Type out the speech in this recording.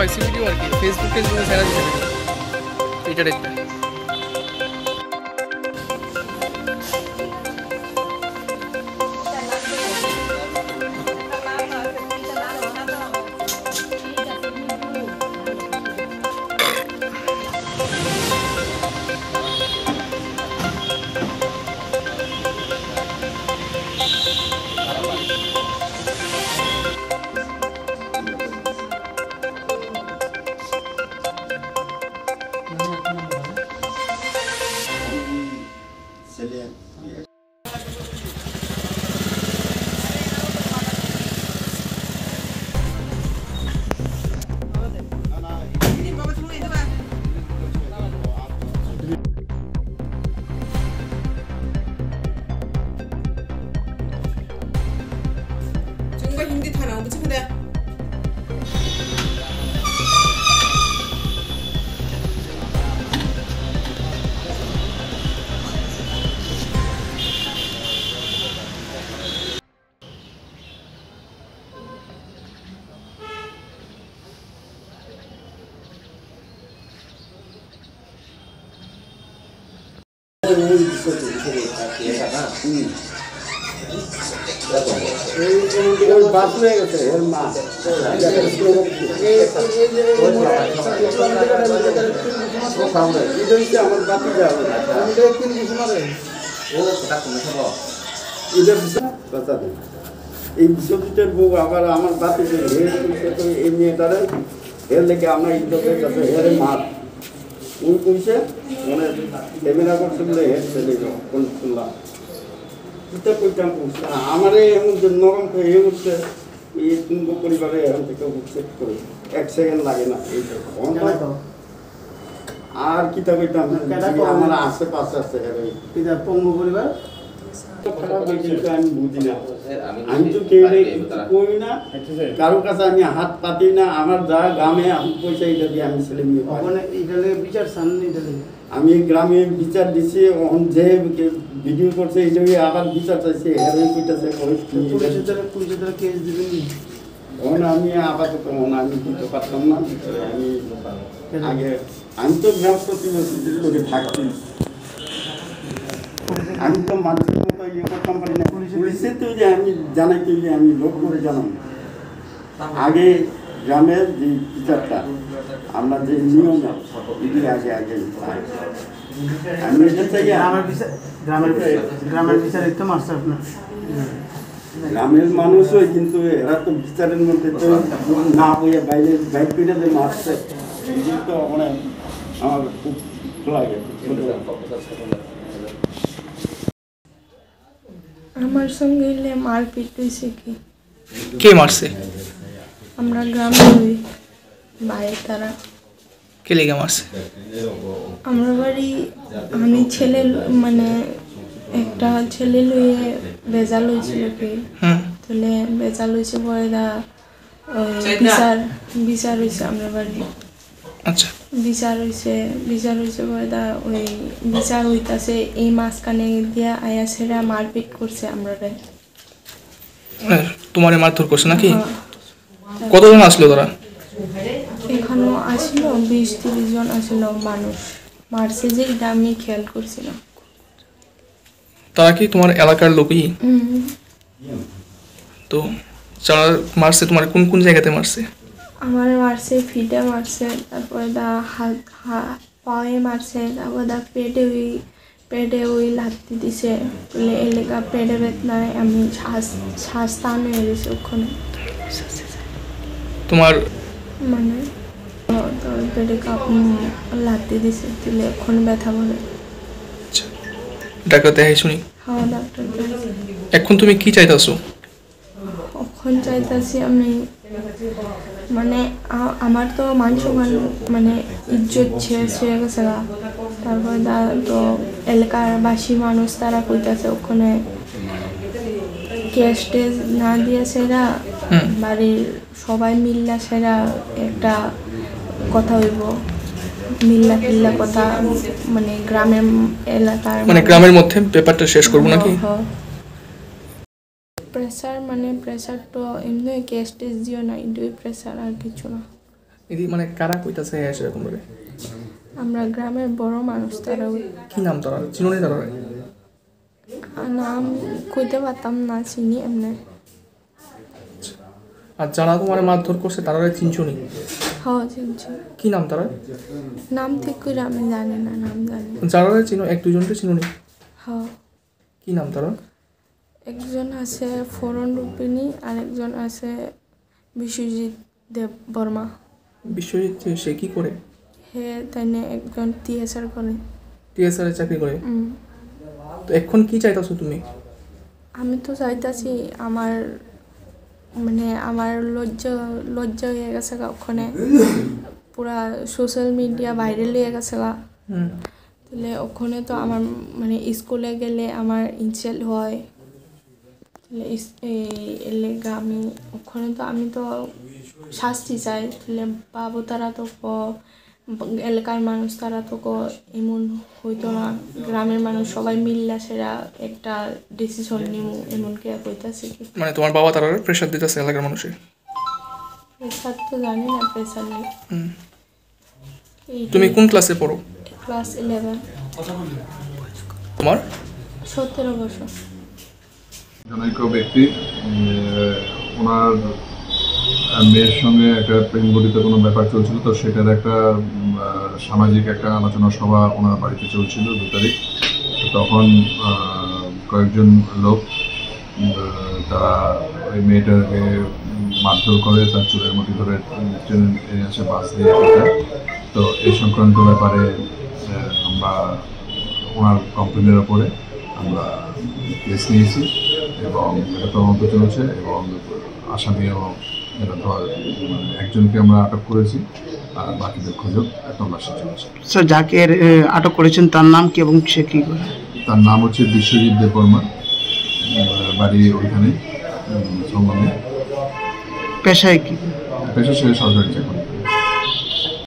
পাইছি ভিডিও আর কি ফেসবুকে যুগে ছেড়ে দিতে এটা দেখতে हिंदी था ना बुझे दे बात में गए थे मां वो काम है इधर से हमारे बात ही जाओ हम लोग तीन किस्म है वो पता तुम्हें सब इधर बता दे এই বিশ্বজিতের বউ আবার আমার বাতি যে হেড তো এই মেয়েটারে এর লেগে আমরা ইন্টারভিউ করতে এর মা ওই কইছে মানে ক্যামেরা করতে বলে হেড চলে গেল কোন শুনলাম এটা কইতাম আমারে এমন নরম হয়ে উঠছে এই তুঙ্গ পরিবারে এখন থেকে উঠছে করে 1 সেকেন্ড লাগে না এইটা আর কিতা কইতাম আমার আশেপাশে আছে এটা পঙ্গ পরিবার আমি বুঝি না আমি তো কেউ কই না কারো কাছে আমি হাত পাতি না আমার যা গ্রামে আমি পয়সা এটা দিয়ে আমি ছেলে মেয়ে এটা বিচার সামনে আমি গ্রামে বিচার দিছি যে ভিডিও করছে এইটাই আবার বিচার চাইছে হেরে কইতাছে পুলিশের কেস দিবেন আমি আপাতত আমি দিতে পারতাম না আমি আগে আমি তো গ্রাম প্রতিবেশী করে থাকছি আমি তো মানুষের মতো ইয়ে করতাম পারি না পুলিশে তো যে আমি জানাইতে যে আমি লোক করে জানাম আগে গ্রামের যে বিচারটা আমরা যে নিয়ম এটি আগে আগে আমি এটা চাই গ্রামের বিচার একটু মাস্টার আপনার গ্রামের মানুষও কিন্তু এরা তো বিচারের মধ্যে তো না হয়ে বাইরে বাইর করে যে মারছে এই তো মানে আমার খুব লাগে আমার সঙ্গে এলে মারপিট হয়েছে কি কে মারছে আমরা গ্রামে হই বাইরে তারা কে লেগে মারছে আমরা বাড়ি আমি ছেলে মানে একটা ছেলে লইয়ে বেজাল হয়েছিল কি তাহলে বেজাল হয়েছে পরে দা বিচার হয়েছে আমরা বাড়ি আচ্ছা বিচার হয়েছে পরে দা ওই বিচার হইতাছে এই মাঝখানে দিয়া আয়া সেরা মারপিট করছে আমরা তোমারে মারধর করছে নাকি কতজন আসলো তারা এখানে আসলো 20-30 জন আসলো মানুষ মারছে যে এটা আমি খেয়াল করছিলাম তারা কি তোমার এলাকার লোকই তো যারা মারছে তোমার কোন কোন জায়গাতে মারছে আমার মারছে ফিটে মারছে তারপরে দা হাত পায়ে মারছে তারপর দা পেটে ওই লাথি দিছে বলে এলাকা পেটে বেদনায় আমি শ্বাস টান হয়ে গেছে ওখানে তোমার মানে পেটে লাথি দিছে তুলে ওখানে ব্যথা বলে ডাক্তার দেখাই শুনি হ্যাঁ ডাক্তার এখন তুমি কি চাইতাছো এখন চাইতাছি আমি মানে আমার তো মান সম্মান মানে ইজ্জত ছেড়ে গেছে না তারপর তো এলাকার বাসী মানুষ তারা কইতাছে ওখানে ক্যাশ টেস না দিয়ে সেরা বাড়ির সবাই মিল্লা সেরা একটা কথা হইব মিল্লা কথা মানে গ্রামের এলাকার মানে গ্রামের মধ্যে ব্যাপারটা শেষ করব নাকি প্রেসার মানে প্রেসার তো এমনি ক্যাশ টেস দিও না এটাই প্রেসার আর কিছু না এদি মানে কারা কইতাছে সেরকম ভাবে? আমরা গ্রামের বড় মানুষ তারা কি নাম তারা, চিনুনি তারা? নাম কইতে পারতাম না, চিনি এমনি। আর যারা তোমার মারধর করছে তারা চিনছুনি? হ্যাঁ চিনছি। কি নাম তারা? নাম ঠিক করে আমি জানি না, নাম জানি। যারা চিনো এক দুজনকে চিনুনি? হ্যাঁ। কি নাম তারা? একজন আছে ফরন রূপিণী, আর একজন আছে বিশ্বজিৎ দেব বর্মা। বিশ্বজিৎ সে কি করে? হে তাই একজন টিএসআর করে। টিএসআর এ চাকরি করে? তো এখন কি চাইতাছো তুমি? আমি তো চাইতাছি আমার মানে আমার লজ্জা হয়ে গেছে ওখানে, পুরা সোশ্যাল মিডিয়া ভাইরাল হয়ে গেছে। তাহলে ওখানে তো আমার মানে স্কুলে গেলে আমার ইনসাল্ট হয়, তাহলে এলে আমি ওখানে তো আমি তো শাস্তি চাই। তাহলে বাবু তারা তো এলাকার মানুষ তারা তো এমন হইতো না, গ্রামের মানুষ সবাই মিললে সেটা একটা ডিসিশন নিব, এমন কে কইতাছে কি? মানে তোমার বাবা তারা প্রেশার দিতেছে এলাকার মানুষের? প্রেশার তো জানি না, প্রেশার নেই। তুমি কোন ক্লাসে পড়ো? ক্লাস 11। তোমার? 17 বছর। জনৈক ব্যক্তি ওনার মেয়ের সঙ্গে একটা প্রেম গঠিত কোনো ব্যাপার চলছিল, তো সেটার একটা সামাজিক একটা আলোচনা সভা ওনার বাড়িতে চলছিল 2 তারিখ। তখন কয়েকজন লোক তারা ওই মেয়েটাকে মারধর করে, তার চুলের মুঠি ধরে ট্রেনে আসে বাস দিয়ে। তো এই সংক্রান্ত ব্যাপারে আমরা ওনার কমপ্লেনের ওপরে আমরা কেস নিয়েছি এবং এটা তদন্ত চলছে এবং আসামিও এটা ধর একজনকে আমরা আটক করেছি, আর বাকিদের খোঁজও তল্লাশি চলছে। স্যার যাকে আটক করেছেন তার নাম কি এবং সে কী করে? তার নাম হচ্ছে বিশ্বজিৎ দেববর্মা, বাড়ি ওইখানে সঙ্গমে। পেশায় কি? পেশা সে সরকারি চাকরি।